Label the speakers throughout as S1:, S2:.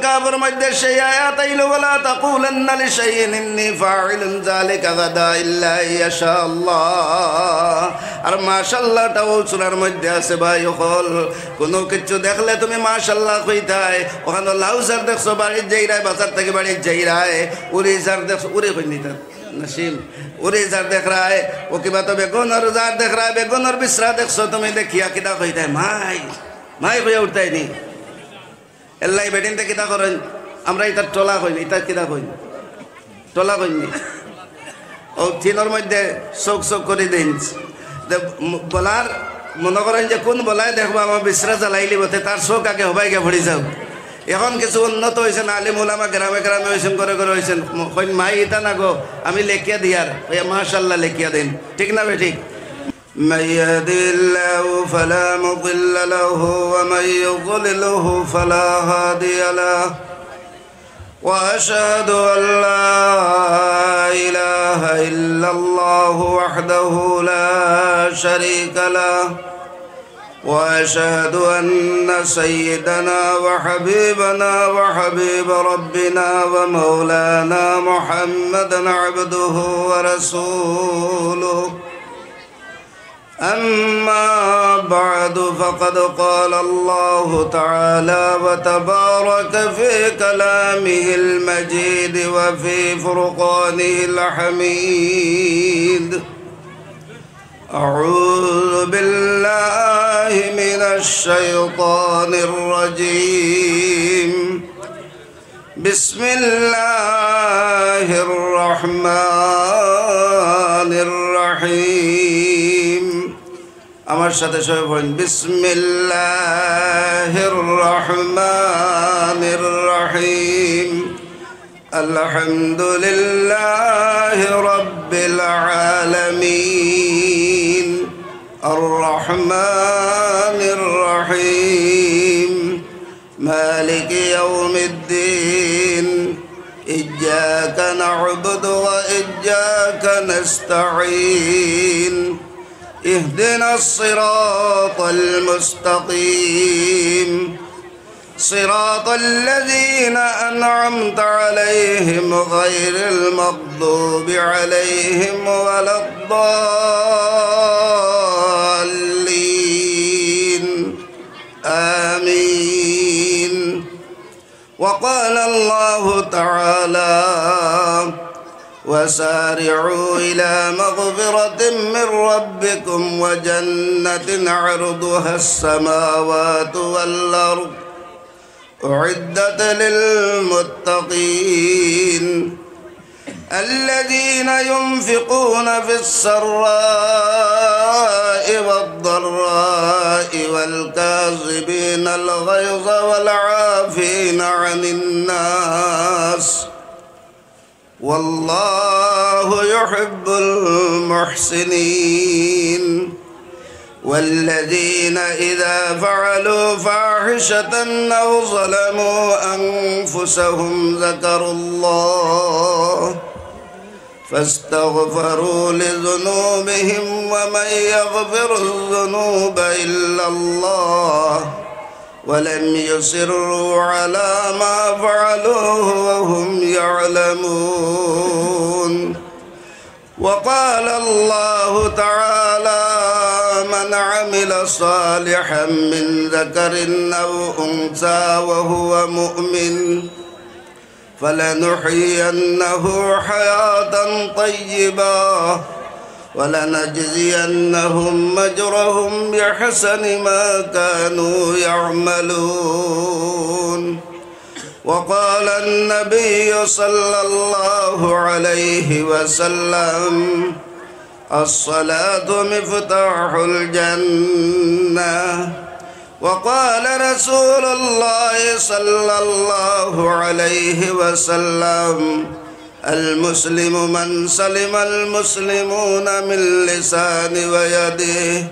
S1: কাফের মধ্যে সেই আয়াত আইলো ওয়ালা তাকুলান্না লিশাইইন ইন্নী ফাইলুন যালিকা গাদা ইল্লা ইয়াশা আল্লাহ। আর মাশাআল্লাহটাও সূরার মধ্যে আছে ভাই হল কোনো কিছু দেখলে তুমি মাশাআল্লাহ কইতাই ওখানে লাউজার দেখছো বাড়ির যাইরায় বাজার থেকে বাড়ির যাইরায় উড়ি যার দেখছো উড়ে কইনিতা नसीम उरे जार देख रहा है वो कि बात बेगुन और जार देख रहा है बेगुन और बिसरा देख सो तुम्हें देखिया किदा कहता है माई माई भैया उठता है नहीं एल्लाई बेटिन ते किदा करें আমরা এটা টলা কইনি এটা কিদা কইনি টলা কইনি ও তিনর মধ্যে শোক শোক করে দেন বলার মনে করেন যে কোন বলায় দেখবো আমার বিশ্রা জ্বালাইলি বলতে তার শোক আগে হবাই গে ভরি যাও এখন কিছু উন্নত হয়েছেন আলিম উলামা গ্রামে গ্রামে হয়েছেন করে করে হয়েছেন মাই এটা না গো আমি লেখিয়া দিয়ার ওই মাশাআল্লাহ লেখিয়া দেন ঠিক না বে ঠিক من يهده الله فلا مضل له ومن يضلله فلا هادي له وأشهد أن لا إله إلا الله وحده لا شريك له وأشهد أن سيدنا وحبيبنا وحبيب ربنا ومولانا محمدا عبده ورسوله أما بعد فقد قال الله تعالى وتبارك في كلامه المجيد وفي فرقانه الحميد أعوذ بالله من الشيطان الرجيم بسم الله الرحمن الرحيم আমার সাথে সবাই বলেন বিসমিল্লাহির রহমানির রহিম আলহামদুলিল্লাহি রাব্বিল আলামিন আর রহমানির রহিম মালিকি ইয়াউমিদ্দিন ইয়্যাকা না'বুদু ওয়া ইয়্যাকা নাস্তাঈন اهدنا الصراط المستقيم صراط الذين أنعمت عليهم غير المغضوب عليهم ولا الضالين آمين وقال الله تعالى وسارعوا إلى مغفرة من ربكم وجنة عرضها السماوات والأرض أعدت للمتقين الذين ينفقون في السراء والضراء والكاظمين الغيظ والعافين عن الناس والله يحب المحسنين والذين إذا فعلوا فاحشة أو ظلموا أنفسهم ذكروا الله فاستغفروا لذنوبهم ومن يغفر الذنوب إلا الله ولم يصروا على ما فعلوه وهم يعلمون وقال الله تعالى من عمل صالحا من ذكر أو أنثى وهو مؤمن فلنحيينه حياة طيبة ولنجزينهم أجرهم بحسن ما كانوا يعملون وقال النبي صلى الله عليه وسلم الصلاة مفتاح الجنة وقال رسول الله صلى الله عليه وسلم المسلم من سلم المسلمون من لسانه ويده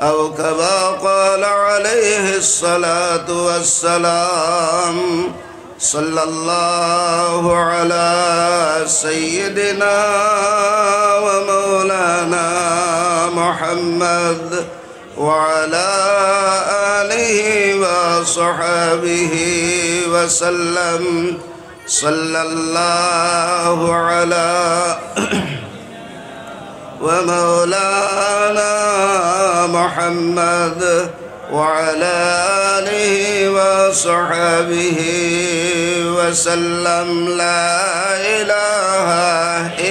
S1: أو كما قال عليه الصلاة والسلام صلى الله على سيدنا ومولانا محمد وعلى آله وصحبه وسلم صلى الله على ومولانا محمد وعلى آله وصحبه وسلم لا إله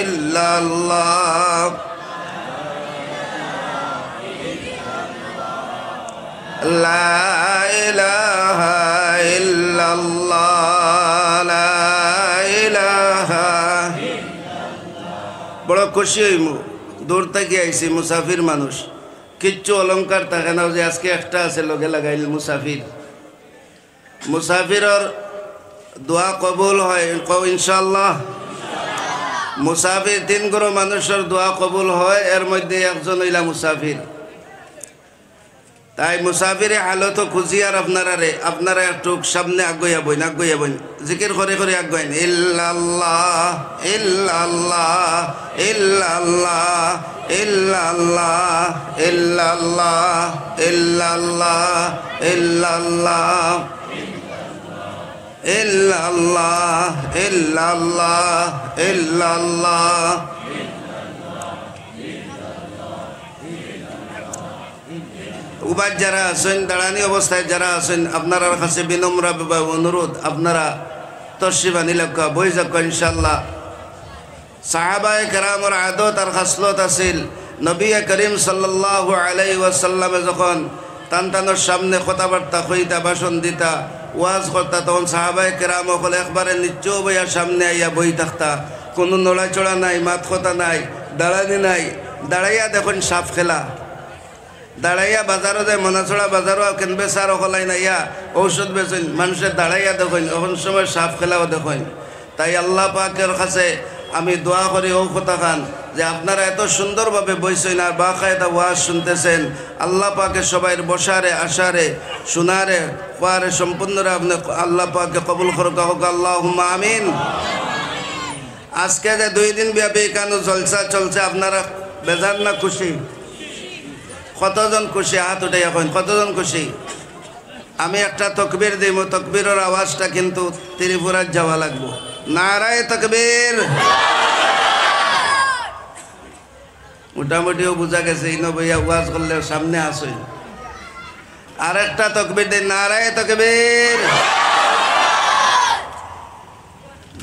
S1: إلا الله لا إله إلا الله لا إله বড় খুশি হইমু দূর থেকে আইছি মুসাফির মানুষ কিচ্ছু অলংকার থাকে না যে আজকে একটা আছে লগে লাগাইল মুসাফির মুসাফিরর দোয়া কবুল হয় ইনশাআল্লাহ মুসাফির তিন গ্রহ মানুষের দোয়া কবুল হয় এর মধ্যে একজন হইলা মুসাফির তাই মুসাফিরে হালত খুঁজি আর আপনারা একটু সামনে আগুয়া বইন জিকির করে করে আগুয়েন ইল্লাল্লাহ ইল্লাল্লাহ ইল্লাল্লাহ ইল্লাল্লাহ ইল্লাল্লাহ ইল্লাল্লাহ ইল্লাল্লাহ ইল্লাল্লাহ ইল্লাল্লাহ ইল্লাল্লাহ উবাদ যারা আছেন দাঁড়ানি অবস্থায় যারা আছেন আপনার কাছে বিনম্র অনুরোধ আপনারা তশরিফ আনিলাকা বই যাক ইনশাআল্লাহ সাহাবায়ে কেরামের আদত আর খাসলত আছিল নবী করিম সাল্লাল্লাহু আলাইহি ওয়াসাল্লামে যখন তানতানোর সামনে কথাবার্তা কইতা ভাষণ দিতা ওয়াজ করতা তখন সাহাবায়ে কেরাম সকলে একবারে নিচু বইয়া সামনে আইয়া বই থাকতা কোনো নড়াচড়া নাই মাত কথা নাই দাঁড়ানি নাই দাঁড়াইয়া দেখুন সাপ খেলা দাঁড়াইয়া বাজারও যায় মনাছড়া বাজারও কিনবে সার অকলাই নাইয়া ঔষধ বেচেন মানুষের দাঁড়াইয়া দেখেন এখন সময় সাপ খেলাও দেখেন তাই আল্লাহ পাকের কাছে আমি দোয়া করি ও কথা খান যে আপনারা এত সুন্দরভাবে বইছেন আর বাকায়দা ওয়াজ শুনতেছেন আল্লাহ পাকে সবাই বসারে আসারে শোনারে পারে সম্পূর্ণরে আপনি আল্লাহ পাকে কবুল করুক হোক আল্লাহুম্মা আমিন। আজকে যে 2 দিন ব্যাপী কেন জলসা চলছে আপনারা বেজার না খুশি? কতজন খুশি হাত উঠে এখন কতজন খুশি? আমি একটা তকবীর দিব তকবীরের আওয়াজটা কিন্তু ত্রিপুরার যাওয়া লাগবো নারায়ে তকবীর মোটামুটিও বোঝা গেছে ইনো বইয়া ওয়াজ করলে সামনে আসে আর একটা তকবীর দিন নারায়ে তকবীর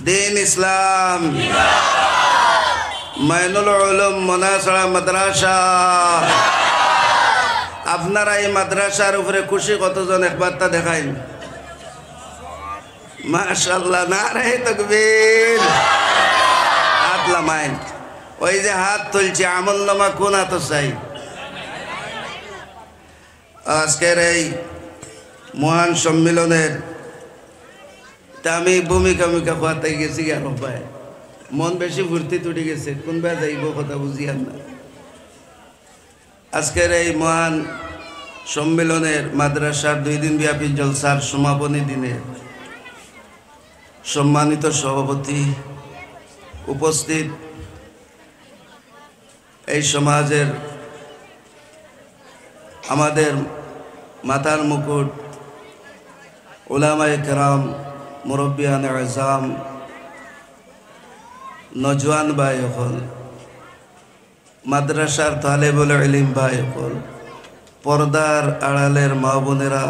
S1: দিন ইসলাম মাইনুল উলুম মোনাসরা মাদ্রাসা আপনারা এই মাদ্রাসার উপরে খুশি কতজন একবার তা দেখাইন মাশাআল্লাহ নারায়ে তাকবীর হাত লামাইন ওই যে হাত তুলছে আমলনামা কোন হাত চাই আজকের এই মহান সম্মেলনের তা আমি ভূমিকা খোয়াতে গেছি আর ভাই মন বেশি ফুর্তি তুটি গেছে কোনবা যাইব কথা বুঝিয়ান না আজকের এই মহান সম্মেলনের মাদ্রাসার 2 দিন ব্যাপী জলসার সমাপনী দিনে সম্মানিত সভাপতি উপস্থিত এই সমাজের আমাদের মাতার মুকুট উলামায়ে কেরাম মুরব্বিয়ান আযম নজওয়ান ভাই হল মাদ্রাসার তালেবুল ইলম ভাই হল পর্দার আড়ালের মা বোনেরা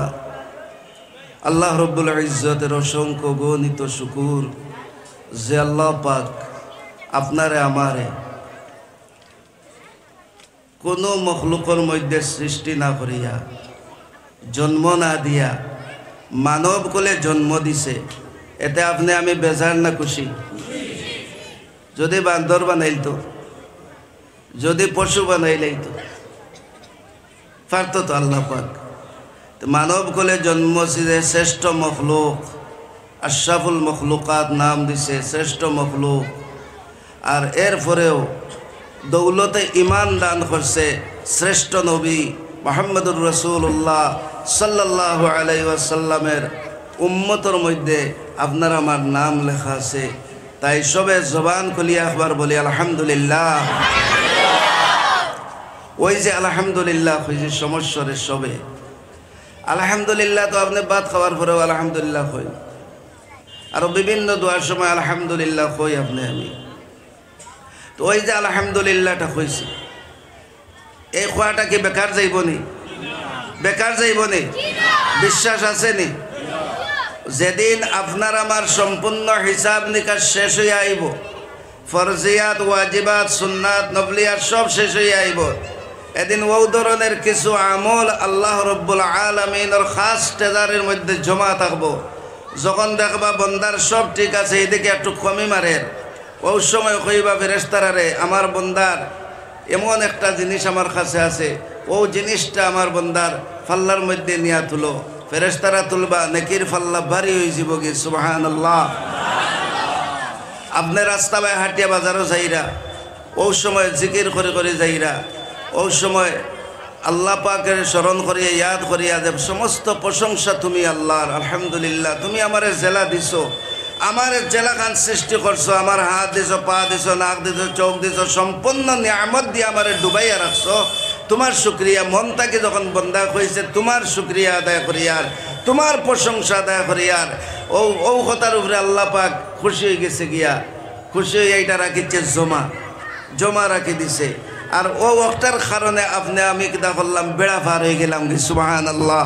S1: আল্লাহ রব্বুল ইজ্জতের অসংখ্য গণিত শুকুর যে আল্লাহ পাক আপনারে আমারে কোনো মখলুকের মধ্যে সৃষ্টি না করিয়া জন্ম না দিয়া মানব কোলে জন্ম দিছে এতে আপনি আমি বেজার না খুশি? যদি বান্দর বানাইতো যদি পশু বানাইলেই তো পারতো তো আল্লাহ পাক মানব কোলে জন্ম দিছে শ্রেষ্ঠ মখলুক আশরাফুল মখলুকাত নাম দিছে শ্রেষ্ঠ মখলুক আর এরপরেও দৌলতে ইমান দান করছে শ্রেষ্ঠ নবী মুহাম্মদুর রাসূলুল্লাহ সাল্লাল্লাহু আলাইহি ওয়াসাল্লামের উম্মতের মধ্যে আপনার আমার নাম লেখা আছে তাই সবে জবান খুলিয়া একবার বলি আলহামদুলিল্লাহ। ওই যে আলহামদুলিল্লাহ হয়েছে সমস্যরের সবে আলহামদুলিল্লাহ তো আপনি ভাত খাওয়ার পরেও আলহামদুলিল্লাহ হই আরো বিভিন্ন দোয়ার সময় আলহামদুলিল্লাহ হই আপনি আমি তো ওই যে আলহামদুলিল্লাহটা হয়েছে এই খোয়াটা কি বেকার যাইবনি বেকার যাইবনি বিশ্বাস আছে নি যেদিন আপনার আমার সম্পূর্ণ হিসাব নিকাশ শেষ হয়ে আইব ফরজিয়াত ওয়াজিবাত সুন্নাত নফলিয়াত সব শেষ হয়ে আইব এদিন ও ধরনের কিছু আমল আল্লাহ রব্বুল আলামিনের খাস ট্রেজারের মধ্যে জমা থাকবো যখন দেখবা বন্দার সব ঠিক আছে এদিকে একটু কমই মারেন ওই সময় কইবা ফেরেশতারে আমার বন্দার এমন একটা জিনিস আমার কাছে আছে ও জিনিসটা আমার বন্দার ফাল্লার মধ্যে নিয়া তুলো ফেরেশতারা তুলবা নেকির ফাল্লা ভারী হয়ে যাব কি সুবহানাল্লাহ আপনি রাস্তা বাই হাটিয়া বাজারও যাইরা ওই সময় জিকির করে করে যাইরা ওই সময় আল্লাহ পাকের স্মরণ করিয়া ইয়াদ করিয়া দেব সমস্ত প্রশংসা তুমি আল্লাহর আলহামদুলিল্লাহ তুমি আমারে জেলা দিছো আমার জেলা খান সৃষ্টি করছো আমার হাত দিছো পা দিছো নাক দিছো চোখ দিছো সম্পূর্ণ নিয়ামত দিয়ে আমারে ডুবাইয়া রাখছো তোমার শুকরিয়া মন থেকে যখন বন্দা হয়েছে তোমার শুকরিয়া আদায় করিয়ার তোমার প্রশংসা আদায় করিয়ার ও কথার উপরে আল্লাহ পাক খুশি হয়ে গেছে গিয়া খুশি হয়ে এইটা রাখিছে জমা রাখি দিছে আর ও ওটার কারণে আপনি আমি কিতা করলাম বেড়া পার হয়ে গেলাম কি সুবহানাল্লাহ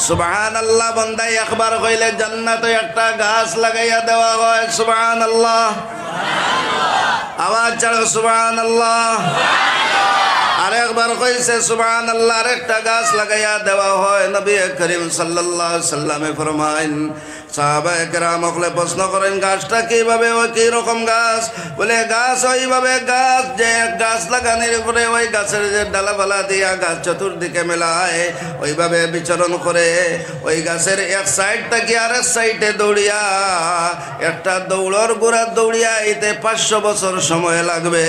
S1: সুবহানাল্লাহ বন্দাই একবার কইলে জান্নাতে একটা গাছ লাগাইয়া দেওয়া হয় সুবহানাল্লাহ আওয়াজ ছাড়ো সুবহানাল্লাহ আরেকবার কইছে সুবহানাল্লাহ আরেকটা গাছ লাগাইয়া দেওয়া হয় নবী করিম সাল্লাল্লাহু আলাইহি সাল্লামে ফরমায়েন সাহাবায়ে কেরাম ওগুলো প্রশ্ন করেন গাছটা কিভাবে ওই কি রকম গাছ বলে গাছ ওইভাবে গাছ যে গাছ লাগানোর উপরে ওই গাছের যে ডালাপালা দিয়া গাছ চতুর্দিকে মেলায় ওইভাবে বিচরণ করে ওই গাছের এক সাইড থেকে আরেক সাইডে দৌড়িয়া একটা দৌড়র গোড়া দৌড়িয়া এতে 500 বছর সময় লাগবে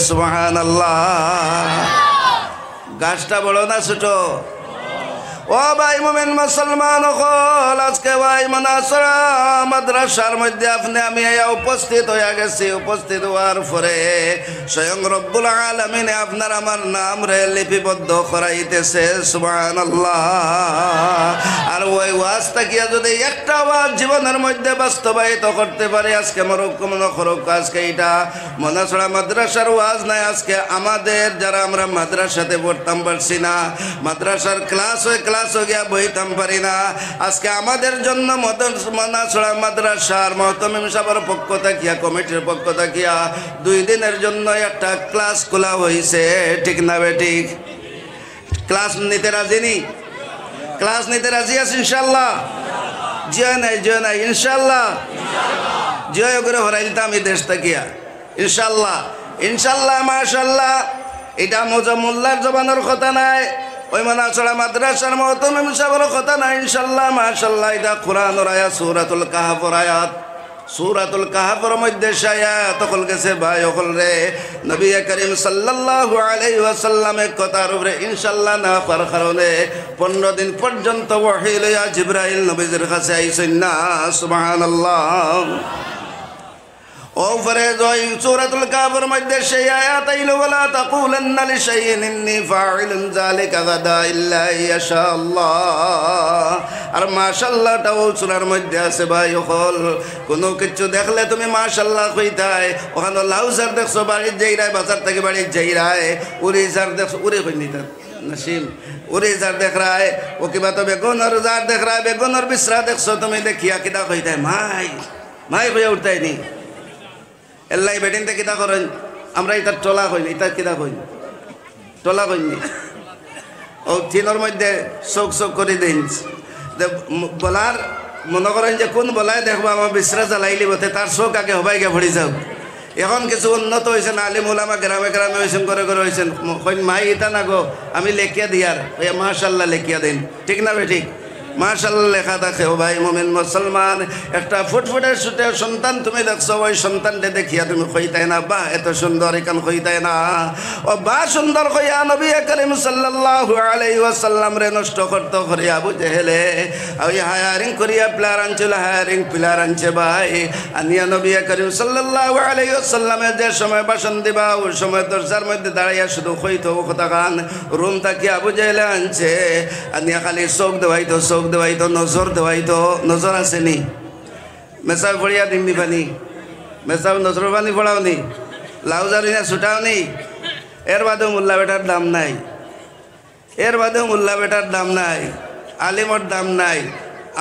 S1: সুবহানাল্লাহ গাছটা বড় না ছোট ও ভাই মুমিন মুসলমান হল আজকে ভাই মানাসরা মাদ্রাসার মধ্যে আপনি আমি উপস্থিত হয়ে গেছি উপস্থিত হওয়ার পরে স্বয়ং রব্বুল আলামিন আপনার আমার নাম রে লিপিবদ্ধ করাইতেছে সুবহানাল্লাহ আর ওই ওয়াজ তাকিয়া যদি একটা ওয়াজ জীবনের মধ্যে বাস্তবায়িত করতে পারে আজকে মরক মনে করুক আজকে এটা মানাসরা মাদ্রাসার ওয়াজ নাই আজকে আমাদের যারা আমরা মাদ্রাসাতে পড়তাম পারছি না মাদ্রাসার ক্লাস হয় ক্লাস গিয়া বইতাম পারি না আজকে আমাদের জন্য মানাসরা মাদ্রাসার মহতমিম সাহেবের পক্ষ থাকিয়া কমিটির পক্ষ থাকিয়া 2 দিনের জন্য একটা ক্লাস খোলা হয়েছে ঠিক না বেঠিক ক্লাস নিতে রাজি নি ক্লাস নিতে রাজি আছে ইনশাআল্লাহ জয় নাই ইনশাআল্লাহ জয় করে হরাইলতাম এই দেশ থাকিয়া ইনশাআল্লাহ মাশাআল্লাহ এটা মোজামুল্লার জবানের কথা নাই ওই মানাসরা মাদ্রাসার মহতমিম সাহেবের কথা না ইনশাআল্লাহ মাশাআল্লাহ এটা কোরআনের আয়াত সূরাতুল কাহফের আয়াত সূরাতুল কাহফের মধ্যে আয়াত তখন গেছে ভাই ওকল রে নবী করিম সাল্লাল্লাহু আলাইহি ওয়াসাল্লামের কথার উপরে ইনশাআল্লাহ না পারার কারণে 15 দিন পর্যন্ত ওহী লইয়া জিবরাইল নবীর কাছে আইছেন না সুবহানাল্লাহ ওপরে জয় সূরাতুল কাহফের মধ্যে সেই আয়াত আইলো ওয়ালা তাকুলান্না লিশাইইন ইন্নী ফাইলুন যালিকা গাদা ইল্লা ইয়াশাআল্লাহ আর মাশাআল্লাহটাও সূরার মধ্যে আছে ভাই হল কোনো কিছু দেখলে তুমি মাশাআল্লাহ কইতাই ওখানে লাউজার দেখছো বাড়ির যাইরায় বাজার থেকে বাড়ির যাইরায় উরি জার দেখছো উরি কইনি তা नसीम उरे जार देख रहा है वो कि बात बेगोनर जार देख रहा है बेगोनर बिसरा देखो तुम्हें देखिया किदा कहता है माई भैया उठता है नहीं एल्लाई बेटिन ते किदा करें আমরা এটা টলা কইনি এটা কিদা কইনি টলা কইনি ও তিনর মধ্যে চোখ চোখ করে দেন বলার মনে করেন যে কোন বলায় দেখবো আমার বিশ্রা জ্বালাইলি বতে তার চোখ আগে হবাই গে ভরি যাও এখন কিছু উন্নত হয়েছে আলিম ওলামা গ্রামে গ্রামে হয়েছেন করে হয়েছেন কইন মাই এটা না গো আমি লেখিয়া দিয়ার ওই মাশাআল্লাহ লেখিয়া দেন ঠিক না বে ঠিক মাশাআল্লাহ লেখা থাকে। ও ভাই মুমিন মুসলমান, একটা ফুটফুটে ছুটে সন্তান তুমি দেখছো, ওই সন্তানকে দেখিয়া তুমি কইতাই না বা এত সুন্দর, এখান কইতাই না ও বা সুন্দর কইয়া নবী করিম সাল্লাল্লাহু আলাইহি ওয়াসাল্লাম রে নষ্ট করতে করিয়া আবু জেহেলে ওই হায়ারিং করিয়া প্লেয়ার আনছিল, হায়ারিং প্লেয়ার আনছে ভাই আনিয়া নবী করিম সাল্লাল্লাহু আলাইহি ওয়াসাল্লামে যে সময় ভাষণ দিবা ওই সময় দরজার মধ্যে দাঁড়াইয়া শুধু কইতো কথা গান রুম তাকে আবু জেহেলে আনছে আনিয়া খালি চোখ দেওয়াইতো, চোখ দেওয়াইতো, নজর দেওয়াইতো। নজর আসেনি? মেসাব পড়িয়া দিমনি পানি, মেসাব নজর পানি পড়াও নি, লাউজারি না ছুটাও নি। এর বাদেও মোল্লা বেটার দাম নাই, এর বাদেও মোল্লা বেটার দাম নাই, আলিমর দাম নাই।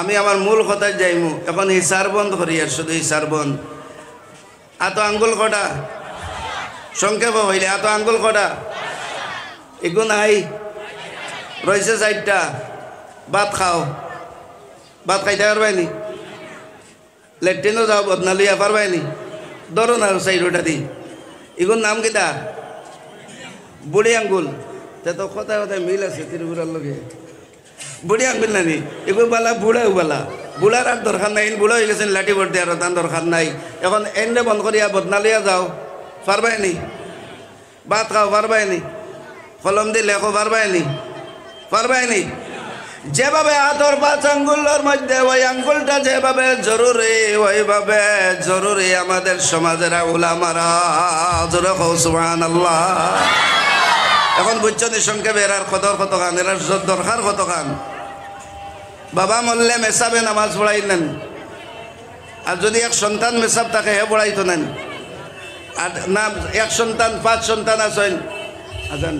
S1: আমি আমার মূল কথায় যাইমু এখন। হিসার বন্ধ করি, আর শুধু হিসার বন্ধ। এত আঙ্গুল কটা সংক্ষেপ হইলে এত আঙ্গুল কটা? এগু নাই, রয়েছে 4টা। ভাত খাও, ভাত খাইতে পারবাইনি? লেট্রিনও যাও, বদনা লইয়া পারবাইনি? ধরো না 4টা দি। এগুলোর নাম কিটা? বুড়ি আঙ্গুল। তে তো কথায় কথায় মিল আছে ত্রিপুরার লগে। বুড়ি আঙ্গুল নানি এগুলো বালা, বুড়াও বালা। বুড়ার আর দরকার নাই, বুড়া হয়ে গেছেন লাঠি ভর্তি, আর তার দরকার নাই। এখন এনে বন্ধ করিয়া বদনা লইয়া যাও, পারবাইনি? ভাত খাও, পারবাইনি? কলম দিয়ে লেখো, পারবাইনি? পারবাইনি? যেভাবে হাতর 5 আঙ্গুলের মধ্যে ওই আঙ্গুলটা যেভাবে জরুরি, ওইভাবে জরুরি আমাদের সমাজের উলামারা। জোরে কও সুবহানাল্লাহ। এখন বুঝছো নি সংক্ষেপে এরার কদর কত খান, এরার দরকার কত খান। বাবা মরলে মেসাবে নামাজ পড়াই নেন, আর যদি এক সন্তান মেসাব থাকে হে পড়াইতো নেন। আর না এক সন্তান 5 সন্তান আছেন, আজান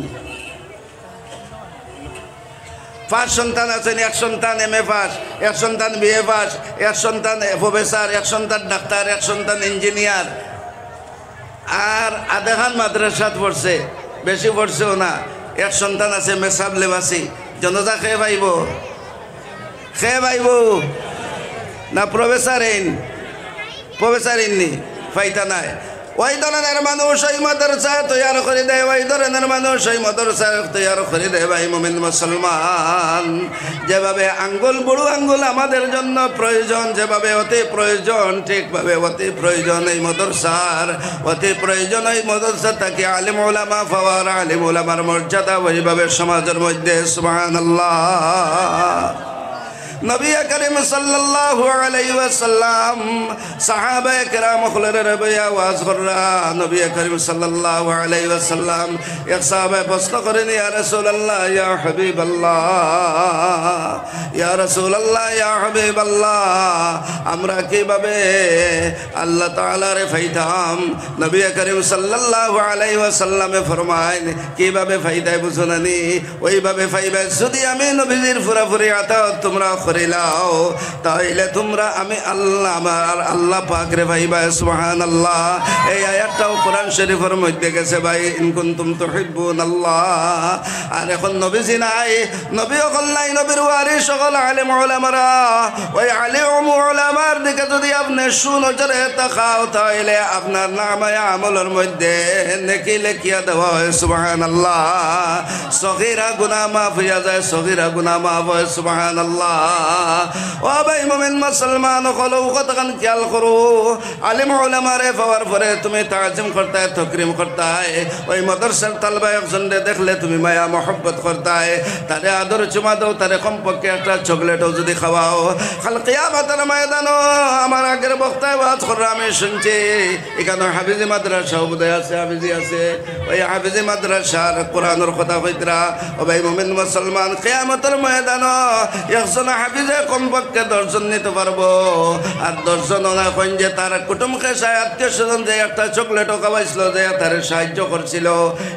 S1: 5 সন্তান আছেন, এক সন্তান MA পাস, এক সন্তান BA পাস, এক সন্তান প্রফেসর, এক সন্তান ডাক্তার, এক সন্তান ইঞ্জিনিয়ার। আর আধা মাদ্রাসাত পড়ছে, বেশি পড়ছেও না। এক সন্তান আছে মেসাব লেবাসি। জনতা খেয়ে পাইব, খেয়ে পাইব না? প্রফেসর ইননি ফাইতা নাই। ওই ধরনের মানুষ ওই মাদ্রাসা তৈয়ার করে দেয়, ওই ধরনের মানুষ ওই মাদ্রাসা তৈয়ার করে দেয়। ভাই মুমিন মুসলমান, যেভাবে আঙ্গুল বুড়ো আঙ্গুল আমাদের জন্য প্রয়োজন, যেভাবে অতি প্রয়োজন, ঠিকভাবে অতি প্রয়োজন এই মাদ্রাসার, অতি প্রয়োজন এই মাদ্রাসা তাকে আলিম উলামা পাওয়ার, আলিম উলামার মর্যাদা ওইভাবে সমাজের মধ্যে। সুবহানাল্লাহ। নবী করিম সাল্লাল্লাহু আলাইহি ওয়াসাল্লাম সাহাবায়ে কেরাম খুলের রবিয়া ওয়াজ কররা। নবী করিম সাল্লাল্লাহু আলাইহি ওয়াসাল্লাম এক সাহাবা প্রশ্ন করেন, ইয়া রাসূলুল্লাহ ইয়া হাবিবাল্লাহ, ইয়া রাসূলুল্লাহ ইয়া হাবিবাল্লাহ, আমরা কিভাবে আল্লাহ তাআলারে ফাইতাম? নবী করিম সাল্লাল্লাহু আলাইহি ওয়াসাল্লামে ফরমায়েন, কিভাবে ফাইদায় বুঝুনানি? ওইভাবে ফাইবে যদি আমি নবীজির পুরাপুরি আতাত তোমরা করিলাও, তাইলে তোমরা আমি আল্লাহ আমার আল্লাহ পাক রে ভাইবা। সুবহানাল্লাহ। এই আয়াতটাও কোরআন শরীফের মধ্যে গেছে ভাই, ইন কুনতুম তুহিব্বুনাল্লাহ। আর এখন নবীজি নাই, নবী সকল নাই, নবীর ওয়ারিস সকল আলিম উলামারা। ওই আলিম উলামার দিকে যদি আপনি সুনজরে তাকাও, তাইলে আপনার নামায়ে আমলের মধ্যে নেকি লেখিয়া দেওয়া হয়। সুবহানাল্লাহ। সগীরা গুনাহ মাফ হইয়া যায়, সগীরা গুনাহ মাফ হয়। সুবহানাল্লাহ। ও ভাই মুমিন মুসলমান হলো কতক্ষণ খেয়াল করো, আলিম উলামারে পাওয়ার পরে তুমি তাজিম করতায়, তকরিম করতায়। ওই মাদ্রাসার তালবা একজন দেখলে তুমি মায়া মহব্বত করতায়, তারে আদর চুমা দাও, তারে কমপক্ষে একটা চকলেটও যদি খাওয়াও। কাল কিয়ামতের ময়দানও আমার আগের বক্তায় ওয়াজ করে আমি শুনছি, এখানে হাফিজি মাদ্রাসা বোধহয় আছে, হাফিজি আছে। ওই হাফিজি মাদ্রাসার কোরআনের কথা কইতরা। ও ভাই মুমিন মুসলমান, কিয়ামতের ময়দানও একজন হাফিজে কমপক্ষে 10 জন নিতে পারবো। আর 10 জন না কইন যে তার কুটুমকে আত্মীয় স্বজন যে একটা চকলেটও খাওয়াইছিল, যে তার সাহায্য করছিল,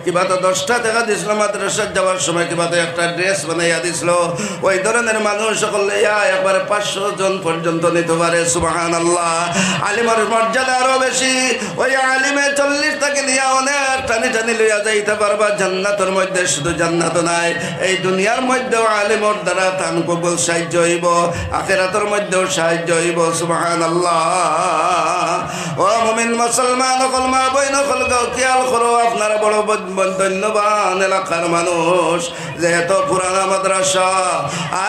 S1: কিবা তো 10টা টাকা দিছিল মাদ্রাসায় যাওয়ার সময়, কিবা তো একটা ড্রেস বানাইয়া দিছিল। ওই ধরনের মানুষ সকল একবারে 500 জন পর্যন্ত নিতে পারে। সুবহানাল্লাহ। আলিমের মর্যাদা আরো বেশি। ওই আলিমে 40 থেকে নিয়ে অনেক টানি টানি লইয়া যাইতে পারবা জান্নাতের মধ্যে। শুধু জান্নাত নাই, এই দুনিয়ার মধ্যেও আলিমের দ্বারা তান কবুল সাহায্য হইব, আখিরাতের মধ্যেও সাহায্য হইব। সুবহানাল্লাহ। ও মুমিন মুসলমান সকল মা বইন সকল খেয়াল করো, আপনারা বড় ধন্যবান এলাকার মানুষ। যেহেতু পুরানা মাদ্রাসা,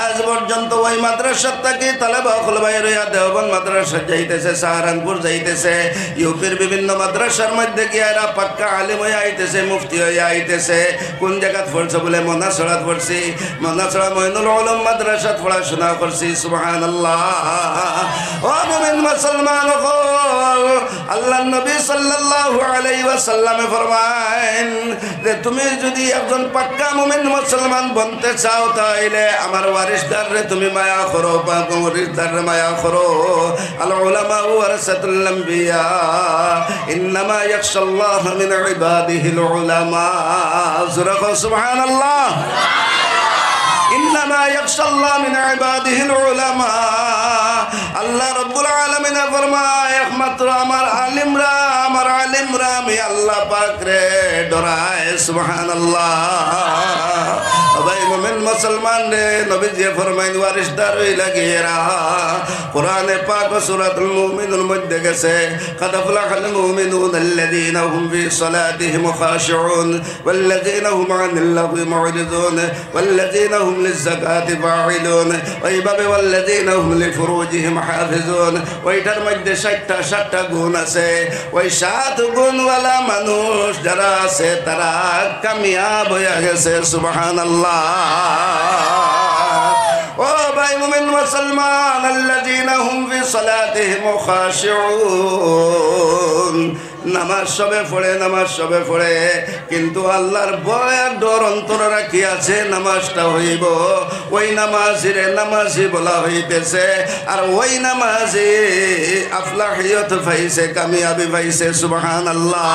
S1: আজ পর্যন্ত ওই মাদ্রাসার থেকে তালেবা সকল বাইরে দেওবন্দ মাদ্রাসা যাইতেছে, সাহারানপুর যাইতেছে, ইউপির বিভিন্ন মাদ্রাসার মধ্যে গিয়ে এরা পাক্কা আলিম হয়ে আইতেছে, মুফতি হয়ে আইতেছে। কোন জায়গাত পড়ছে বলে মনাসরাত পড়ছি, মনাসরা মঈনুল উলুম মাদ্রাসাত পড়াশোনা করছি। সুবহানাল্লাহ। ও মুমিন মুসলমান সকল, আল্লাহর নবী সাল্লাল্লাহু আলাইহি ওয়াসাল্লামে ফরমায়েন যে তুমি যদি একজন পাক্কা মুমিন মুসলমান বনতে চাও তাইলে আমার ওয়ারিসদাররে তুমি মায়া করো, ওয়ারিসদাররে মায়া করো। আল উলামা ওয়ারাসাতুল আম্বিয়া, ইন্নামা ইয়াখশাল্লাহ মিন ইবাদিহিল উলামা। সুবহানাল্লাহ। ইন্নামা ইয়াখশাল্লাহ মিন ইবাদিহিল উলামা। আল্লাহ রাব্বুল আলামিন ফরমায় একমাত্র আমার আলিমরা আমি আল্লাহ পাক রে ডরায়। সুবহানাল্লাহ। ভাই মুমিন মুসলমান রে, নবীজি ফরমাইন ওয়ারিসদার হইলা গিয়েরা। কোরআনে পাক সূরাতুল মুমিনুর মধ্যে গেছে, قد أفلح المؤمنون الذين هم في صلاتهم خاشعون والذين هم عن اللغو معرضون والذين هم للزكاة فاعلون وإباب والذين هم لفروجهم حافظون। ওইটার মধ্যে 60টা গুণ আছে। ওই 7 গুণওয়ালা মানুষ যারা আছে তারা কামিয়াব হয়ে গেছে। সুবহানাল্লাহ। ও ভাই মুমিন মুসলমান, আল্লাযীনা হুম ফি সালাতিহিম খাশিউন। নামাজ সবে পড়ে কিন্তু আল্লাহর ভয় আর ডর অন্তরে রাখি আছে নামাজটা হইব। ওই নামাজি বলা হইতেছে, আর ওই নামাজি আফলাহিয়ত পাইছে, কামিয়াবি পাইছে। সুবহানাল্লাহ।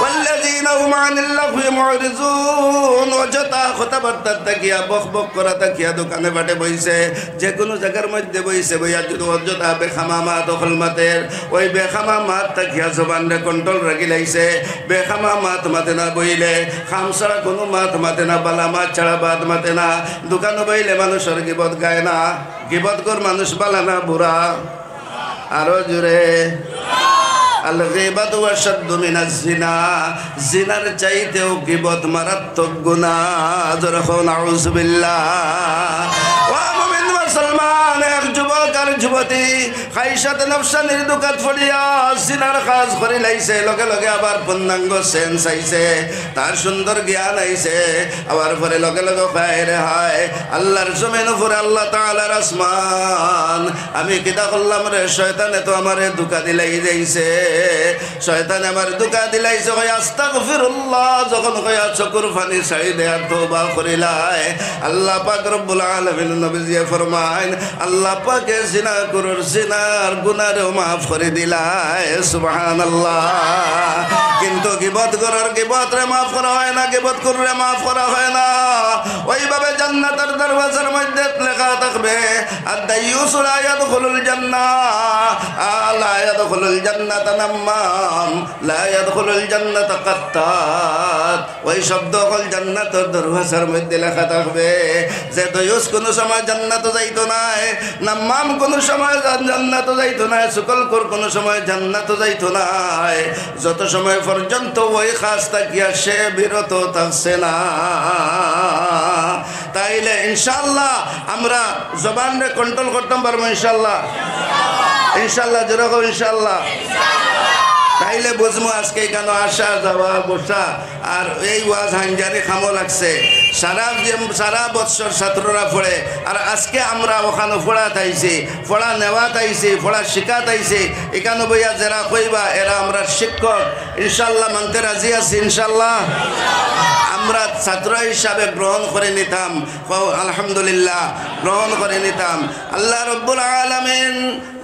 S1: والذين هم عن اللغو معرضون। অযথা কথাবার্তা তাকিয়া বকবক করা তাকিয়া দোকানে বাটে বইছে, যে কোনো জায়গার মধ্যে বইছে, বইয়া যদি অযথা বেখামা মাত দখল মাতের, ওই বেখামা মাত তাকিয়া জবানরে কন্ট্রোল রাখি লাইছে। বেখামা মাত মাতে না বইলে, খাম ছাড়া কোনো মাত মাতে না, বালা মাত ছাড়া বাদ মাতে না। দোকানে বইলে মানুষের গিবত গায় না, গিবত কর মানুষ বালা না বুড়া। আরো জোরে। আল গীবাতু আশাদ্দু মিনাজ জিনা। জিনার চাইতেও গীবত মারাত্মক গুনাহ। জোরে কোন আউযু বিল্লাহ। ও মুমিন মুসলমান, এক যুবক আর যুবতী খাইশাত নফসানির দুকাত ফড়িয়া জিনার কাজ করে লাইছে। লগে লগে আবার পূর্ণাঙ্গ সেন্স আইছে, তার সুন্দর জ্ঞান আইছে। আবার পরে লগে লগে খায় রে হায়, আল্লাহর জমিন উপরে আল্লাহ তাআলার আসমান, আমি কিতা করলাম রে, শয়তানে তো আমারে দুকা দিলাই যাইছে, শয়তানে আমার দুকা দিলাইছে। কয় আস্তাগফিরুল্লাহ, যখন কয়া চকুর পানি ছাড়ি দেয়ার তওবা করিলায়, আল্লাহ পাক রব্বুল আলামিন নবীজি ফরমায় আল্লাহ পাকে জিনা করুর জিনার গুনাহও মাফ করে দিলায়। সুবহানাল্লাহ। কিন্তু গীবত করার গীবতরে মাফ করা হয় না, গীবত করলে মাফ করা হয় না। ওইভাবে জান্নাতের দরওয়াজার মধ্যে লেখা থাকবে আদ-দাইয়ুসু লা ইয়াদখুলুল জান্নাহ, লা ইয়াদখুলুল জান্নাতা নাম্মাম, লা ইয়াদখুলুল জান্নাতা কাত্তাত। ওই শব্দ কল জান্নাতের দরওয়াজার মধ্যে লেখা থাকবে যে দাইয়ুস কোন সময় জান্নাতে যাইতো না, নাম্মাম কোন সময় জান্নাতে যাইতো না, সুকলকর কোন সময় জান্নাতে যাইতো না, যত সময় পর্যন্ত ওই কাজ থাকিয়া সে বিরত থাকছে না। তাইলে ইনশাআল্লাহ আমরা জবানরে কন্ট্রোল করতে পারবো। ইনশাআল্লাহ, ইনশাআল্লাহ, যেরকম ইনশাআল্লাহ। তাইলে বুঝবো আজকে কেন আসা যাওয়া বসা আর এই ওয়াজ হাঞ্জারি খামো লাগছে। সারা বৎসর ছাত্ররা পড়ে, আর আজকে আমরা ওখানে পড়া তাইছি, পড়া নেওয়া তাইছি, পড়া শিখা তাইছি। এখানে বইয়া যারা কইবা এরা আমরা শিক্ষক, ইনশাল্লাহ মানতে রাজি আছি। ইনশাল্লাহ আমরা ছাত্র হিসাবে গ্রহণ করে নিতাম, আলহামদুলিল্লাহ গ্রহণ করে নিতাম। আল্লাহ রব্বুল আলামিন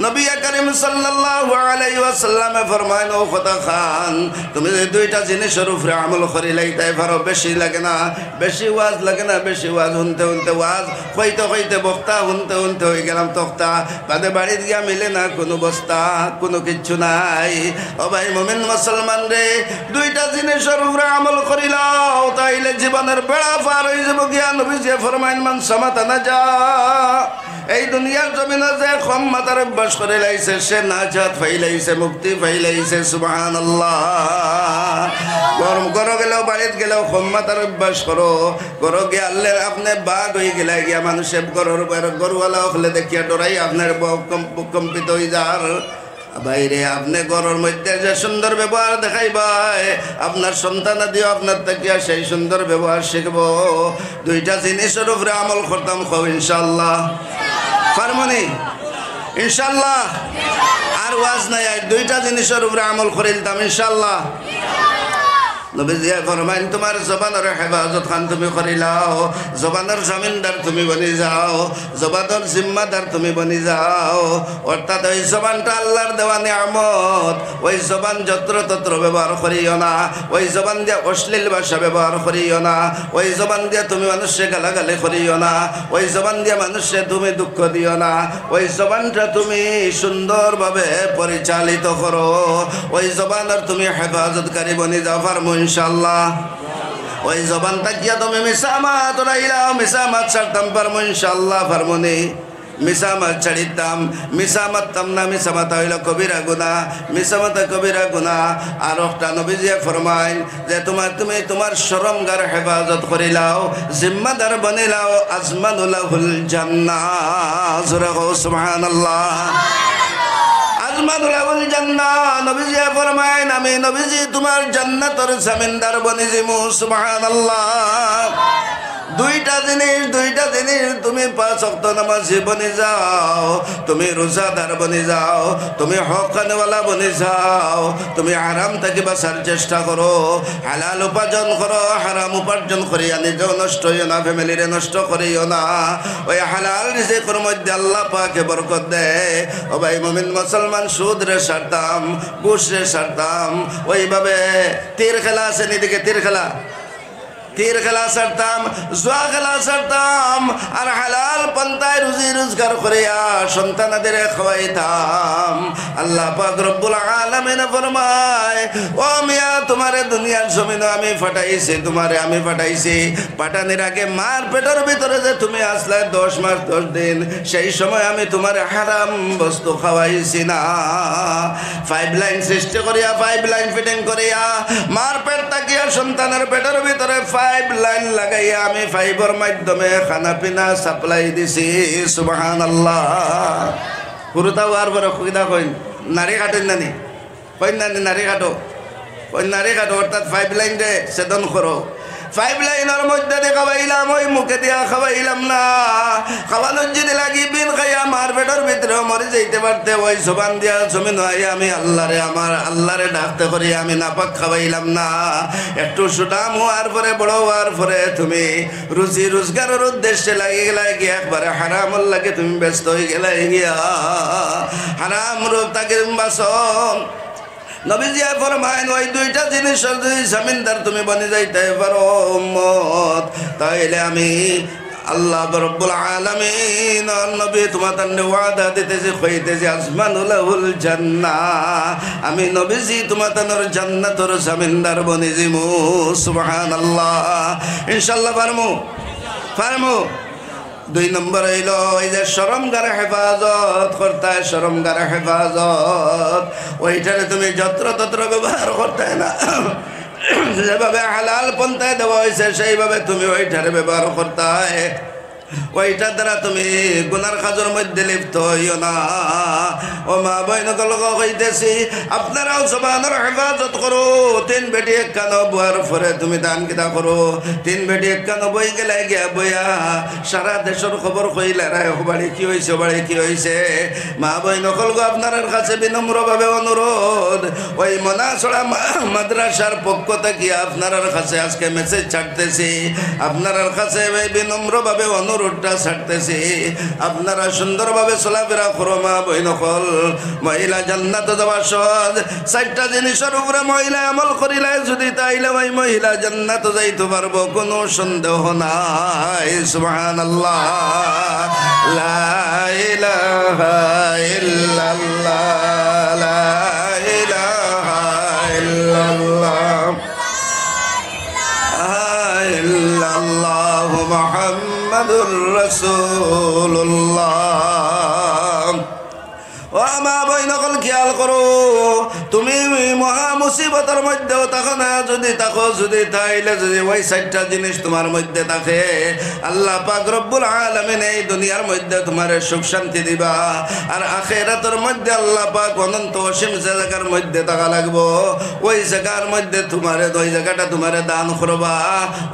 S1: নবী করিম সাল্লাল্লাহু আলাইহি ওয়াসাল্লামে ফরমায়, ও খোদা খান, তুমি দুইটা জিনিসের উপরে আমল করিলাই তাই পারো, বেশি লাগে না, বেশি ওয়াজ লাগে না বেশি ওয়াজ শুনতে শুনতে ওয়াজ হইতে হইতে বক্তা শুনতে শুনতে হয়ে গেলাম তক্তা বাদে বাড়িতে গিয়া মিলে না কোনো বস্তা কোনো কিচ্ছু নাই ও ভাই মুমিন মুসলমান রে দুইটা জিনিসের উপরে আমল করিলাও তাইলে জীবনের বেড়া পার হয়ে যাব গিয়া নবীজি ফরমাইন মান সামাতা না যা এই দুনিয়ার জমিনে যে কম মাতার অভ্যাস করে লাইছে সে নাজাত ফাইলাইছে মুক্তি ফাইলাইছে সুবহানাল্লাহ গরম করো গেলেও বাড়িতে গেলেও কম মাতার অভ্যাস করো গরো গিয়ে আল্লাহ আপনি বাঘ হয়ে গেলে গিয়া মানুষের গরুর গরুওয়ালা হলে দেখিয়া ডরাই আপনার কম্পিত হয়ে যার বাইরে আপনি গরুর মধ্যে যে সুন্দর ব্যবহার দেখাইবাই আপনার সন্তান দিও আপনার তাকিয়া সেই সুন্দর ব্যবহার শিখব দুইটা জিনিসের উপরে আমল করতাম খুব ইনশাআল্লাহ ফারমনি ইনশাআল্লাহ আর ওয়াজ নাই দুইটা জিনিসের উপরে আমল করিলতাম ইনশাআল্লাহ নবীজি ফরমাইন তোমার জবানের হেফাজত খান তুমি করিলাও জবানের জমিনদার তুমি বনি যাও জবানের জিম্মাদার তুমি বনি যাও অর্থাৎ ওই জবানটা আল্লাহর দেওয়া নিয়ামত ওই জবান যত্র তত্র ব্যবহার করিও না ওই জবান দিয়ে অশ্লীল ভাষা ব্যবহার করিও না ওই জবান দিয়ে তুমি মানুষকে গালাগালি করিও না ওই জবান দিয়ে মানুষকে তুমি দুঃখ দিও না ওই জবানটা তুমি সুন্দরভাবে পরিচালিত করো ওই জবানের তুমি হেফাজতকারী বনি যাও ফারমু ইনশাআল্লাহ ওই জবানটা গিয়া তুমি মিসামাত রাইলাও মিসামাত ছাড়তাম পারমু ইনশাআল্লাহ ফারমুনি মিসামাত ছাড়িতাম মিসামাতাম না মিসামাত হইল কবিরা গুনাহ মিসামাত কবিরা গুনাহ আর একটা নবীজি ফরমাইন যে তুমি তোমার শরমগার হেফাজত করিলাও জিম্মাদার বনিলাও আজমানুলাহুল জান্নাহ সুবহানাল্লাহ আজমানুলাহুল জান্নাহ নবীজি ফরমাইন আমি নবীজি তোমার জান্নাতের জমিনদার বনি যামু সুবহানাল্লাহ দুইটা জিনিস তুমি 5 ওয়াক্ত নামাজি বনি যাও তুমি রোজাদার বনি যাও তুমি হকখানেওয়ালা বনি যাও তুমি আরাম থেকে বাঁচার চেষ্টা করো হালাল উপার্জন করো হারাম উপার্জন করিয়া নিজেও নষ্ট হইও না ফ্যামিলিরে নষ্ট করিও না ওই হালাল রিজিকের মধ্যে আল্লাহ পাকে বরকত দেয় ও ভাই মুমিন মুসলমান সুদ রে সারতাম ঘুষ রে সারতাম ওইভাবে তীর খেলা আছে নিদিকে তীর খেলা সারতাম জুয়া খেলা সারতাম আর হালাল পন্থায় রুজি রোজগার করিয়া সন্তানদের খাওয়াইতাম আল্লাহ পাক রব্বুল আলামিন ফরমায় ও মিয়া তোমারে দুনিয়ার জমিনে আমি ফাটাইছি তোমারে আমি ফাটাইছি পাঠানোর আগে মার পেটের ভিতরে যে তুমি আসলে 10 মাস 10 দিন সেই সময় আমি তোমারে হারাম বস্তু খাওয়াইছি না 5 লাইন সৃষ্টি করিয়া 5 লাইন ফিটিং করিয়া মার পেট তাকিয়া সন্তানের পেটের ভিতরে 5 লাইন লাগাইয়া আমি 5 মাধ্যমে খানা পিনা সাপ্লাই দিছি সুবহানাল্লাহ পুরোটাও আর বড় খুদা কইন নারী কাটেন নানি কইন নানি নারী কাটো কইন নারী কাটো অর্থাৎ 5 লাইন দে সেদন করো 5 লাইনের মধ্যে খাওয়াইলাম ওই মুখে দিয়া খাওয়াইলাম না খাওয়ানোর যদি লাগি বিন খাইয়া মার পেটের ভিতরে মরে যাইতে পারতে ওই জবান দিয়া জমিন হয় আমি আল্লাহরে ডাকতে করি আমি নাপাক খাওয়াইলাম না একটু সুদাম হওয়ার পরে বড় হওয়ার পরে তুমি রুজি রোজগারের উদ্দেশ্যে লাগি গেলাই গিয়া একবারে হারামর লাগে তুমি ব্যস্ত হয়ে গেলাই গিয়া হারাম রূপ তাকে বাসম নবীজি ফরমায়েন ওই দুইটা জিনিসের যদি জমিনদার তুমি বনে যাইতে পারো উম্মত তাইলে আমি আল্লাহ রব্বুল আলামিন নবী তোমাদের ওয়াদা দিতেছি কইতেছি আজমানুলাহুল জান্নাহ আমি নবীজি তোমাদের জান্নাতের জমিনদার বনে যামু সুবহানাল্লাহ ইনশাআল্লাহ পারমু 2 নম্বর হইল ওই যে শরমগার হেফাজত করতে শরমগার হেফাজত ওইটারে তুমি যত্র তত্র ব্যবহার করতে না যেভাবে হালাল পন্থায় দেওয়া হয়েছে সেইভাবে তুমি ওইটারে ব্যবহার করতে ওইটা দ্বারা তুমি গুনার কাজের মধ্যে লিপ্ত হইও না ও মা বইনকল কইতেছি আপনারাও জবানের হেফাজত করো 3 বেটি এক কানো বয়ার পরে তুমি দান কিতা করো 3 বেটি এক কানো বই গেলে গিয়া বইয়া সারা দেশের খবর কইলে বাড়ি কি হয়েছে মা বইনকল আপনার কাছে বিনম্রভাবে অনুরোধ ওই মনাসড়া মাদ্রাসার পক্ষ থেকে আপনার কাছে আজকে মেসেজ ছাড়তেছি আপনার কাছে বিনম্রভাবে অনুরোধ অনুরোধটা ছাড়তেছি আপনারা সুন্দরভাবে চলাফেরা করো মা বই নকল মহিলা জান্নাত যাওয়া সহজ 4টা জিনিসের উপরে মহিলা আমল করিলে যদি তাইলে ওই মহিলা জান্নাত যাইতে পারবো কোনো সন্দেহ নাই সুবহানাল্লাহ লা ইলাহা ইল্লাল্লাহ লা ইলাহা ইল্লাল্লাহ ইল্লাল্লাহু মুহাম্মাদুর রাসূলুল্লাহ ও মা বই নকল খেয়াল করো তুমি মহা মুসিবতের মধ্যেও থাকো না যদি থাকো যদি তাইলে যদি ওই 4টা জিনিস তোমার মধ্যে থাকে আল্লাহ পাক রব্বুল আলামিন এই দুনিয়ার মধ্যে তোমার সুখ শান্তি দিবা আর আখিরাতের মধ্যে আল্লাহ পাক অনন্ত অসীম জায়গার মধ্যে থাকা লাগবো ওই জায়গার মধ্যে তোমারে ওই জায়গাটা তোমারে দান করবা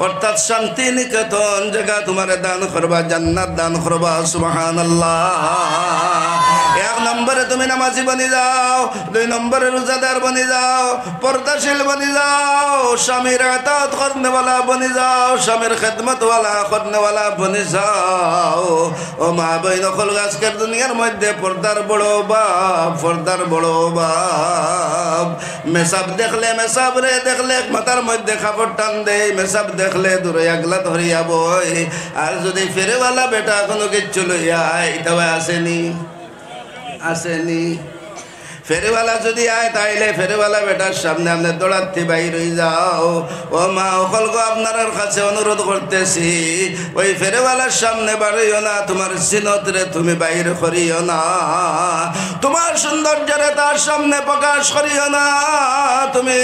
S1: অর্থাৎ শান্তি নিকেতন জায়গা তোমারে দান করবা জান্নাত দান করবা সুবহানাল্লাহ এক নম্বরে তুমি নামাজি বনি যাও 2 নম্বরে রোজাদার বনি যাও পর্দাশীল বনি যাও স্বামীর আতাত করনে वाला বনি যাও স্বামীর খিদমত वाला করনে वाला বনি যাও ও মা বই নকল আজকের দুনিয়ার মধ্যে পর্দার বড় বাপ মেসাব দেখলে মেসাব রে দেখলে মাথার মধ্যে খাবার টান দেয় মেসাব দেখলে দূরে আগলা ধরিয়া বই আর যদি ফেরেওয়ালা বেটা কোনো কিচ্ছু লইয়া এটাও আসেনি ফেরিওয়ালা যদি আয় তাইলে ফেরিওয়ালা বেটার সামনে আপনি দৌড়াতে বাইর হয়ে যাও ও মা অকল গো আপনার কাছে অনুরোধ করতেছি ওই ফেরিওয়ালার সামনে বাড়িও না তোমার সিনতরে তুমি বাইর করিও না তোমার সৌন্দর্যরে তার সামনে প্রকাশ করিও না তুমি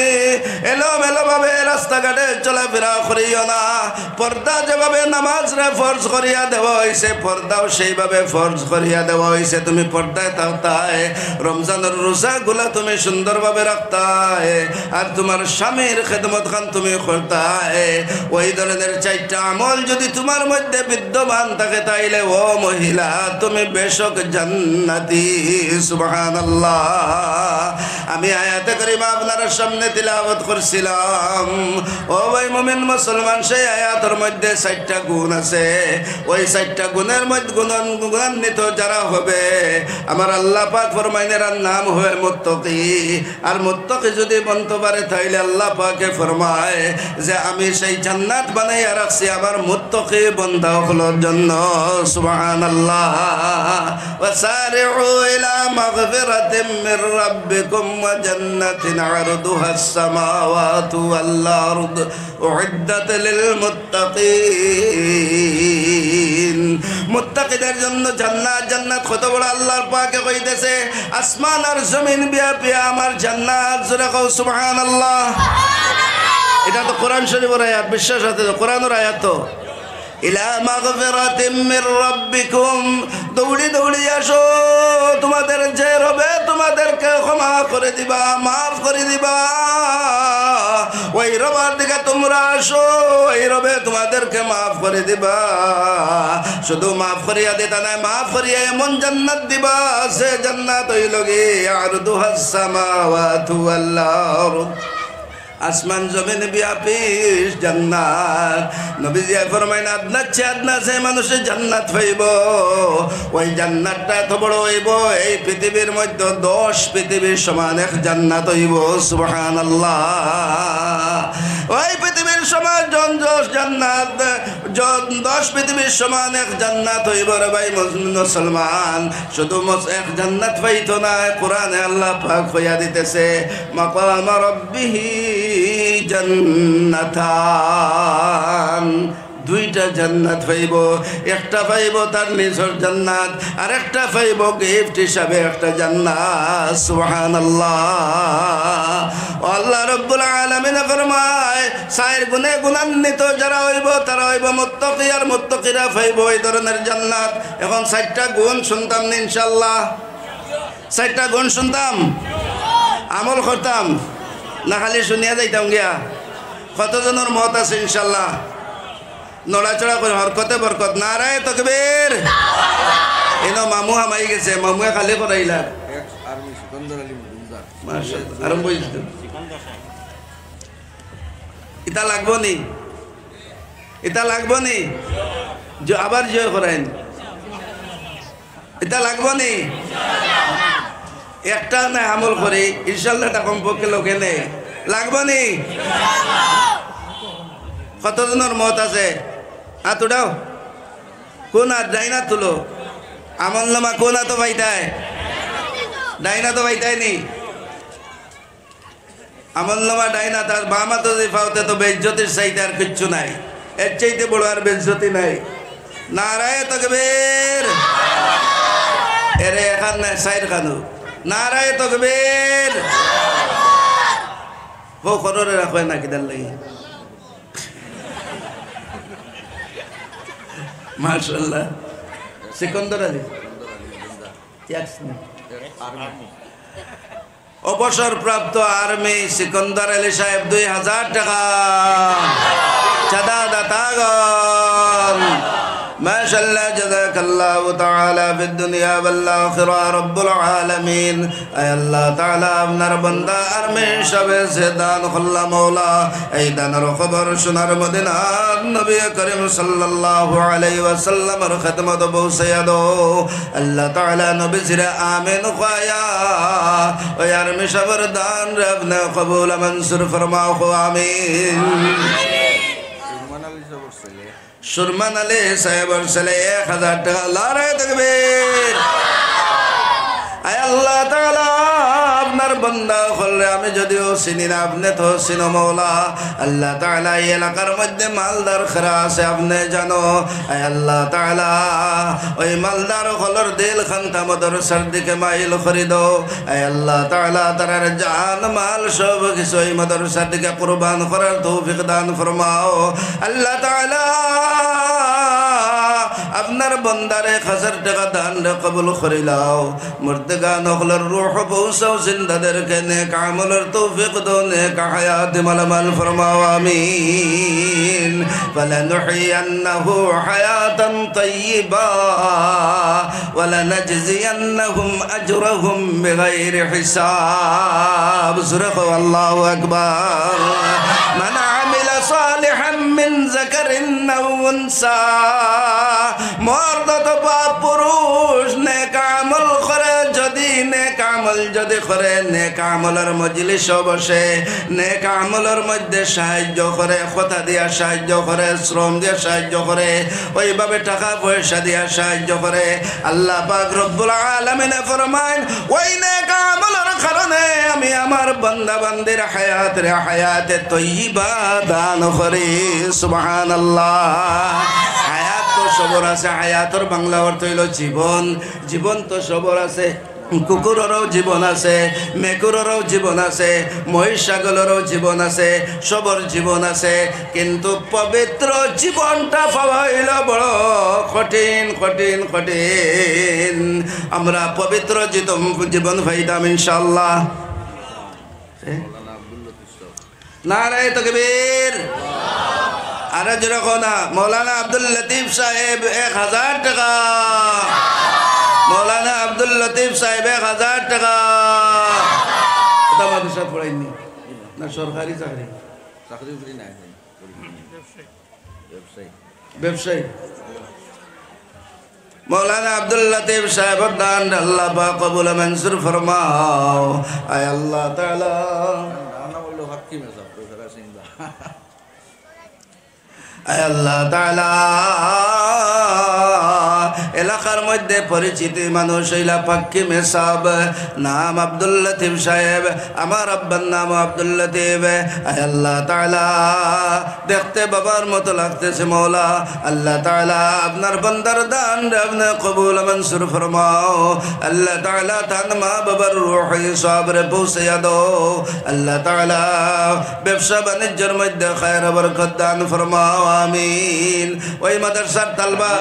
S1: এলোমেলো ভাবে রাস্তাঘাটে চলাফেরা করিও না পর্দা যেভাবে নামাজ রে ফরজ করিয়া দেওয়া হয়েছে পর্দাও সেইভাবে ফরজ করিয়া দেওয়া হয়েছে তুমি পর্দায় থাকতায় রমজানের রোজাগুলা তুমি সুন্দরভাবে রাখতায় আর তোমার স্বামীর খেদমত খান তুমি করতায় ওই ধরনের 4টা আমল যদি তোমার মধ্যে বিদ্যমান থাকে তাইলে ও মহিলা তুমি বেশক জান্নাতি সুবহানাল্লাহ আমি আয়াতে কারিমা আপনার সামনে তিলাওয়াত করছিলাম ও ভাই মুমিন মুসলমান সেই আয়াতের মধ্যে 4টা গুণ আছে ওই 4টা গুণের মধ্যে গুণান্বিত যারা হবে আমার আল্লাহ পাক ফরমাইনের নাম হয় মুত্তাকি আর মুত্তাকি যদি বলতে পারে তাইলে আল্লাহ পাকে ফরমায় যে আমি সেই জান্নাত বানাইয়া রাখছি আমার মুত্তাকি বান্দাগুলোর জন্য সুবহানাল্লাহ ওয়াসারিউ ইলা মাগফিরাতিম মির রাব্বিকুম ওয়া জান্নাতিন আরদুহাস সামাওয়াতু ওয়াল আরদ উইদ্দাত লিল মুত্তাকিন মুত্তাকিদের জন্য জান্নাত কত বড় আল্লাহর পাকে কইতেছে আসমান আর জমিন ব্যাপী আমার জান্নাত জোরে কও সুবহানাল্লাহ এটা তো কোরআন শরীফের আয়াত বিশ্বাস আছে কোরআনের আয়াত তো ইলা মাগফিরাতিম মির রাব্বিকুম দৌড়ি দৌড়ি আসো তোমাদের যে রবে তোমাদেরকে ক্ষমা করে দিবা মাফ করে দিবা ওই রবার দিকে তোমরা আসো ওই রবে তোমাদেরকে মাফ করে দিবা শুধু মাফ করিয়া দিতা না মাফ করিয়া এমন জান্নাত দিবা সে জান্নাত হইল গে আরদুহাস সামাওয়াতু ওয়াল আরদ আসমান জমিন ব্যাপী জান্নাত নবীজি ফরমাইন আদনা সে মানুষের জান্নাত পাইব ওই জান্নাতটা এত বড় হইব এই পৃথিবীর মধ্যে 10 পৃথিবীর সমান এক জান্নাত হইব সুবহানাল্লাহ ওই পৃথিবীর সমান 10 জান্নাত 10 পৃথিবীর সমান এক জান্নাত হইব রে ভাই মুসলমান শুধু এক জান্নাত পাইতো না কোরআনে আল্লাহ পাক কইয়া দিতেছে মাকাম রাব্বিহি জান্নাতান 2টা জান্নাত পাইব একটা পাইব তার নিজের জান্নাত আর একটা পাইব গিফট হিসাবে একটা জান্নাত সুবহানাল্লাহ আল্লাহ রাব্বুল আলামিন ফরমায় 4 গুণে গুণান্বিত যারা হইব তারা হইব মুত্তাকি আর মুত্তাকিরা পাইব এই ধরনের জান্নাত এখন 4টা গুণ শুনতাম না ইনশাআল্লাহ 4টা গুণ শুনতাম আমল করতাম না খালি শুনিয়া যাইতাম গিয়া কতজনের মত আছে ইনশাআল্লাহ নড়াচড়া করে হরকতে বরকত নারায়ে তাকবীর এনো মামু হামাই গেছে মামুয়ে খালি করাইলা আর্মি সিকান্দার আলী মাশাআল্লাহ আরম্ভ হইছে এটা লাগবো নি যে আবার জয় করেন এটা লাগবো নি একটা না আমল করি ইনশাল্লাহ এটা কমপক্ষে লোকে নেই লাগবো নি কতজনের মত আছে হাত উঠাও কোন হাত ডাইনা তুলো আমল নামা কোন হাত পাইতায় ডাইনা তো পাইতায় নি আমল নামা ডাইনা তার বামা তো যে পাওতে তো বেজ্জতির চাইতে আর কিচ্ছু নাই এর চাইতে বড় আর বেজ্জতি নাই নারায়ে তাকবীর এরে এখান নাই সাইর খানু নারায়ে তাকবীর ও খররে রাখবে না কিদার লাগি মাশাআল্লাহ সিকন্দর আলী অবসরপ্রাপ্ত আর্মি সিকন্দর আলী সাহেব 2000 টাকা চাঁদা দাতাগণ মাশাআল্লাহ জাযাকাল্লাহু তাআলা ফিদ দুনিয়া ওয়াল আখিরা রব্বুল আলামিন আয় আল্লাহ তাআলা আপনার বান্দা আর্মি সবে সে দান আল্লাহ মাওলা এই দানের খবর শোনার মদিনার নবী করিম সাল্লাল্লাহু আলাইহি ওয়াসাল্লামের খিদমত পৌঁছায়া দাও আল্লাহ তাআলা নবী জিরা আমিন খায়া ওই আর্মি সবের দান রবনা কবুল মনসুর ফরমাও আমিন সুরমান আলী সাহেবর ছেলে 1000 টাকা নারায়ে তাকবীর আয় আল্লাহ তাআলা আপনার বান্দা হলে আমি যদিও চিনি না আপনি তো চিনো মাওলা আল্লাহ তাআলা এই এলাকার মধ্যে মালদার খেরা আছে আপনি জানো আয় আল্লাহ তাআলা ওই মালদার হলর দিল খান্তা মাদ্রাসার দিকে মাইল করে দাও আয় আল্লাহ তাআলা তার জান মাল সব কিছু এই মাদ্রাসার দিকে কুরবান করার তৌফিক দান ফরমাও আল্লাহ তাআলা আপনার বান্দারে 1000 টাকা দান কবুল করে নাও মুর্দগা নখলর রূহ পৌঁছাও জিন্দাদেরকে নেক আমলের তৌফিক দাও নেক হায়াত মালামাল ফরমাও আমিন ফালানুহিয়ান্নাহু হায়াতান তাইয়্যিবা ওয়ালানাজজিয়ান্নাহুম আজরাহুম বিগাইরি হিসাব সুবহানাল্লাহু আল্লাহু আকবার মান আমিলা সালিহান মিন যাকারিন আও উনসা মর্দ অথবা পুরুষ নেক আমল করে যদি নেক আমল যদি করে নেক আমলের মজলিস বসে নেক আমলের মধ্যে সাহায্য করে কথা দিয়া সাহায্য করে শ্রম দিয়া সাহায্য করে ওইভাবে টাকা পয়সা দিয়া সাহায্য করে আল্লাহ পাক রব্বুল আলামিন ফরমায় ওই নেক আমলের কারণে আমি আমার বান্দা বান্দির হায়াতে তয়্যিবা দান করি সুবহানাল্লাহ হায়াত তো সবর আছে হায়াতর বাংলা অর্থ হইল জীবন জীবন তো সবর আছে কুকুরেরও জীবন আছে মেকুরেরও জীবন আছে মহিষ ছাগলেরও জীবন আছে সবর জীবন আছে কিন্তু পবিত্র জীবনটা পাওয়া হইল বড় কঠিন কঠিন কঠিন আমরা পবিত্র জীবন পাইতাম ইনশাআল্লাহ নারায়ে তাকবীর আরে যেরকম না মৌলানা আব্দুল লতিফ সাহেব 1000 টাকা মৌলানা আব্দুল লতিফ সাহেব 1000 টাকা এটা মাদ্রাসা পড়াইনি না সরকারি চাকরি চাকরি করি না ব্যবসায়ী মৌলানা আব্দুল লতিফ সাহেব দান আল্লাহ পাক কবুল মনসুর ফরমাও আয় আল্লাহ তাআলা না বললো হাক্কি মেসাব প্রফেসর সিংবা আয় আল্লাহ তাআলা এলাকার মধ্যে পরিচিত মানুষ হইলা পাক্কি মেসাব নাম আব্দুল লতিফ সাহেব আমার আব্বার নাম আব্দুল লতিফ আয় আল্লাহ তাআলা দেখতে বাবার মতো লাগতেছে মওলা আল্লাহ তাআলা আপনার বান্দার দান আপনি কবুল মনসুর ফরমাও আল্লাহ তাআলা তার মা বাবার রূহে সবরে পৌঁছায়া দাও আল্লাহ তাআলা ব্যবসা বাণিজ্যের মধ্যে খায়ের বরকত দান ফরমাও আমিন ওই মাদ্রাসার তালবা